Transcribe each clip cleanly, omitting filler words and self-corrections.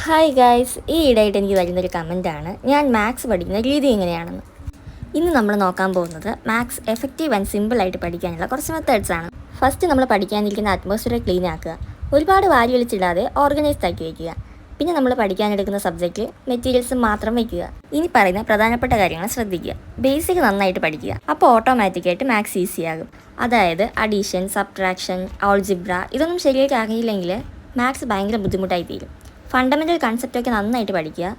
Hi guys, ഈ ഇടയായിട്ട് എനിക്ക് വരുന്നൊരു കമൻറ്റാണ് ഞാൻ മാത്സ് പഠിക്കുന്ന രീതി എങ്ങനെയാണെന്ന്. ഇന്ന് നമ്മൾ നോക്കാൻ പോകുന്നത് മാത്സ് എഫക്റ്റീവ് ആൻഡ് സിമ്പിളായിട്ട് പഠിക്കാനുള്ള കുറച്ച് മെത്തേഡ്സ് ആണ്. ഫസ്റ്റ് നമ്മൾ പഠിക്കാനിരിക്കുന്ന അറ്റ്മോസ്ഫിയർ ക്ലീൻ ആക്കുക, ഒരുപാട് വാരി വലിച്ചിടാതെ ഓർഗനൈസ്ഡ് ആക്കി വയ്ക്കുക. പിന്നെ നമ്മൾ പഠിക്കാനെടുക്കുന്ന സബ്ജക്റ്റ് മെറ്റീരിയൽസ് മാത്രം വയ്ക്കുക. ഇനി പറയുന്ന പ്രധാനപ്പെട്ട കാര്യങ്ങൾ ശ്രദ്ധിക്കുക. ബേസിക് നന്നായിട്ട് പഠിക്കുക, അപ്പോൾ ഓട്ടോമാറ്റിക്കായിട്ട് മാത്സ് ഈസി ആകും. അതായത് അഡീഷൻ, സബ്ട്രാക്ഷൻ, ആൾജിബ്ര ഇതൊന്നും ശരിയായിട്ട് അറിയില്ലെങ്കിൽ മാത്സ് ഭയങ്കര ബുദ്ധിമുട്ടായി തീരും. ഫണ്ടമെൻ്റൽ കൺസെപ്റ്റൊക്കെ നന്നായിട്ട് പഠിക്കുക.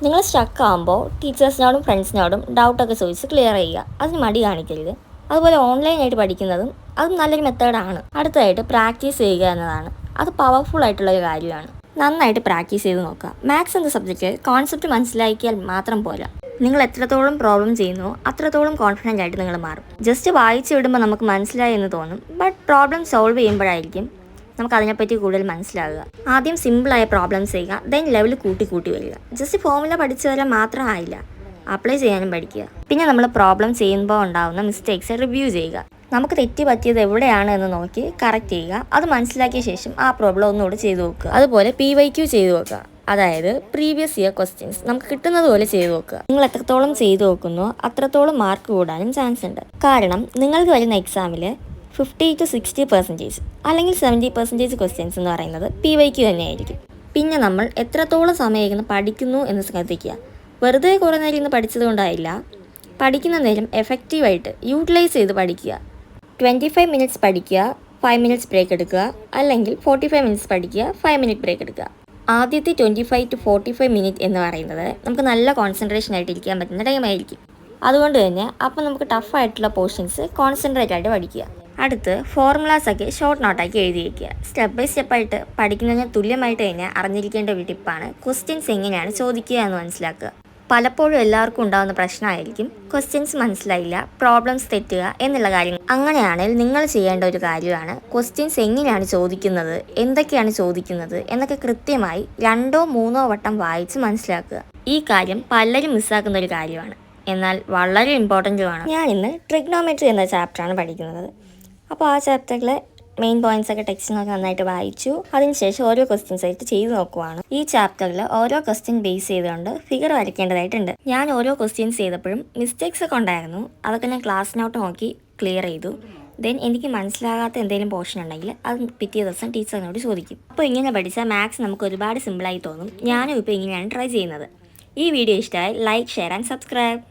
നിങ്ങൾ സ്റ്റക്ക് ആകുമ്പോൾ ടീച്ചേഴ്സിനോടും ഫ്രണ്ട്സിനോടും ഡൗട്ടൊക്കെ ചോദിച്ച് ക്ലിയർ ചെയ്യുക, അതിന് മടി കാണിക്കരുത്. അതുപോലെ ഓൺലൈനായിട്ട് പഠിക്കുന്നതും അതും നല്ലൊരു മെത്തേഡാണ്. അടുത്തതായിട്ട് പ്രാക്ടീസ് ചെയ്യുക എന്നതാണ്. അത് പവർഫുൾ ആയിട്ടുള്ളൊരു കാര്യമാണ്. നന്നായിട്ട് പ്രാക്ടീസ് ചെയ്ത് നോക്കുക. മാത്സ് എന്ന സബ്ജക്റ്റ് കോൺസെപ്റ്റ് മനസ്സിലാക്കിയാൽ മാത്രം പോരാ, നിങ്ങൾ എത്രത്തോളം പ്രോബ്ലം ചെയ്യുന്നോ അത്രത്തോളം കോൺഫിഡൻ്റ് ആയിട്ട് നിങ്ങൾ മാറും. ജസ്റ്റ് വായിച്ച് വിടുമ്പോൾ നമുക്ക് മനസ്സിലായി എന്ന് തോന്നും, ബട്ട് പ്രോബ്ലം സോൾവ് ചെയ്യുമ്പോഴായിരിക്കും നമുക്ക് അതിനെപ്പറ്റി കൂടുതൽ മനസ്സിലാകുക. ആദ്യം സിമ്പിളായ പ്രോബ്ലംസ് ചെയ്യുക, ദെൻ ലെവൽ കൂട്ടി വരിക. ജസ്റ്റ് ഫോർമുല പഠിച്ചു വരാൻ മാത്രമായില്ല, അപ്ലൈ ചെയ്യാനും പഠിക്കുക. പിന്നെ നമ്മൾ പ്രോബ്ലം ചെയ്യുമ്പോൾ ഉണ്ടാകുന്ന മിസ്റ്റേക്സ് റിവ്യൂ ചെയ്യുക. നമുക്ക് തെറ്റി പറ്റിയത് എവിടെയാണ് എന്ന് നോക്കി കറക്റ്റ് ചെയ്യുക. അത് മനസ്സിലാക്കിയ ശേഷം ആ പ്രോബ്ലം ഒന്നുകൂടെ ചെയ്തു നോക്കുക. അതുപോലെ PYQ ചെയ്തു നോക്കുക, അതായത് പ്രീവിയസ് ഇയർ ക്വസ്റ്റ്യൻസ് നമുക്ക് കിട്ടുന്നത് പോലെ ചെയ്തു നോക്കുക. നിങ്ങൾ എത്രത്തോളം ചെയ്തു നോക്കുന്നോ അത്രത്തോളം മാർക്ക് കൂടാനും ചാൻസ് ഉണ്ട്. കാരണം നിങ്ങൾക്ക് വരുന്ന എക്സാമിൽ 50 to 60% അല്ലെങ്കിൽ 70% ക്വസ്റ്റ്യൻസ് എന്ന് പറയുന്നത് PYQ തന്നെയായിരിക്കും. പിന്നെ നമ്മൾ എത്രത്തോളം സമയം ഇരുന്ന് പഠിക്കുന്നു എന്ന് ശ്രദ്ധിക്കുക. വെറുതെ കുറേ നേരം ഇരുന്ന് പഠിച്ചത് കൊണ്ടായില്ല, പഠിക്കുന്ന നേരം എഫക്റ്റീവായിട്ട് യൂട്ടിലൈസ് ചെയ്ത് പഠിക്കുക. 25 മിനിറ്റ്സ് പഠിക്കുക, 5 മിനിറ്റ്സ് ബ്രേക്ക് എടുക്കുക, അല്ലെങ്കിൽ 45 മിനിറ്റ്സ് പഠിക്കുക, 5 മിനിറ്റ് ബ്രേക്ക് എടുക്കുക. ആദ്യത്തെ 25 to 45 മിനിറ്റ് എന്ന് പറയുന്നത് നമുക്ക് നല്ല കോൺസെൻട്രേഷൻ ആയിട്ട് ഇരിക്കാൻ പറ്റുന്ന ടൈമായിരിക്കും. അതുകൊണ്ട് തന്നെ അപ്പോൾ നമുക്ക് ടഫായിട്ടുള്ള പോർഷൻസ് കോൺസെൻട്രേറ്റ് ആയിട്ട് പഠിക്കുക. അടുത്ത് ഫോർമുലാസൊക്കെ ഷോർട്ട് നോട്ടാക്കി എഴുതി വയ്ക്കുക. സ്റ്റെപ്പ് ബൈ സ്റ്റെപ്പായിട്ട് പഠിക്കുന്നതിന് തുല്യമായിട്ട് തന്നെ അറിഞ്ഞിരിക്കേണ്ട ഒരു ടിപ്പാണ് ക്വസ്റ്റ്യൻസ് എങ്ങനെയാണ് ചോദിക്കുക എന്ന് മനസ്സിലാക്കുക. പലപ്പോഴും എല്ലാവർക്കും ഉണ്ടാകുന്ന പ്രശ്നമായിരിക്കും ക്വസ്റ്റ്യൻസ് മനസ്സിലായില്ല, പ്രോബ്ലംസ് തെറ്റുക എന്നുള്ള കാര്യങ്ങൾ. അങ്ങനെയാണെങ്കിൽ നിങ്ങൾ ചെയ്യേണ്ട ഒരു കാര്യമാണ് ക്വസ്റ്റ്യൻസ് എങ്ങനെയാണ് ചോദിക്കുന്നത്, എന്തൊക്കെയാണ് ചോദിക്കുന്നത് എന്നൊക്കെ കൃത്യമായി 2-3 വട്ടം വായിച്ച് മനസ്സിലാക്കുക. ഈ കാര്യം പലരും മിസ്സാക്കുന്ന ഒരു കാര്യമാണ്, എന്നാൽ വളരെ ഇമ്പോർട്ടൻറ്റുമാണ്. ഞാൻ ഇന്ന് ട്രിഗ്നോമെട്രി എന്ന ചാപ്റ്ററാണ് പഠിക്കുന്നത്. അപ്പോൾ ആ ചാപ്റ്ററിലെ മെയിൻ പോയിന്റ്സൊക്കെ ടെക്സ്റ്റിനൊക്കെ നന്നായിട്ട് വായിച്ചു. അതിനുശേഷം ഓരോ ക്വസ്റ്റ്യൻസ് ആയിട്ട് ചെയ്ത് നോക്കുവാണ്. ഈ ചാപ്റ്ററിൽ ഓരോ ക്വസ്റ്റ്യൻ ബേസ് ചെയ്തുകൊണ്ട് ഫിഗർ വരയ്ക്കേണ്ടതായിട്ടുണ്ട്. ഞാൻ ഓരോ ക്വസ്റ്റ്യൻസ് ചെയ്തപ്പോഴും മിസ്റ്റേക്സ് ഒക്കെ ഉണ്ടായിരുന്നു, അതൊക്കെ ഞാൻ ക്ലാസ് നോട്ട് നോക്കി ക്ലിയർ ചെയ്തു. ദെൻ എനിക്ക് മനസ്സിലാകാത്ത എന്തെങ്കിലും പോർഷൻ ഉണ്ടെങ്കിൽ അത് പിറ്റേ ദിവസം ടീച്ചറിനോട് ചോദിക്കും. അപ്പോൾ ഇങ്ങനെ പഠിച്ചാൽ മാത്സ് നമുക്ക് ഒരുപാട് സിമ്പിളായി തോന്നും. ഞാനും ഇപ്പോൾ ഇങ്ങനെയാണ് ട്രൈ ചെയ്യുന്നത്. ഈ വീഡിയോ ഇഷ്ടമായി ലൈക്ക്, ഷെയർ ആൻഡ് സബ്സ്ക്രൈബ്.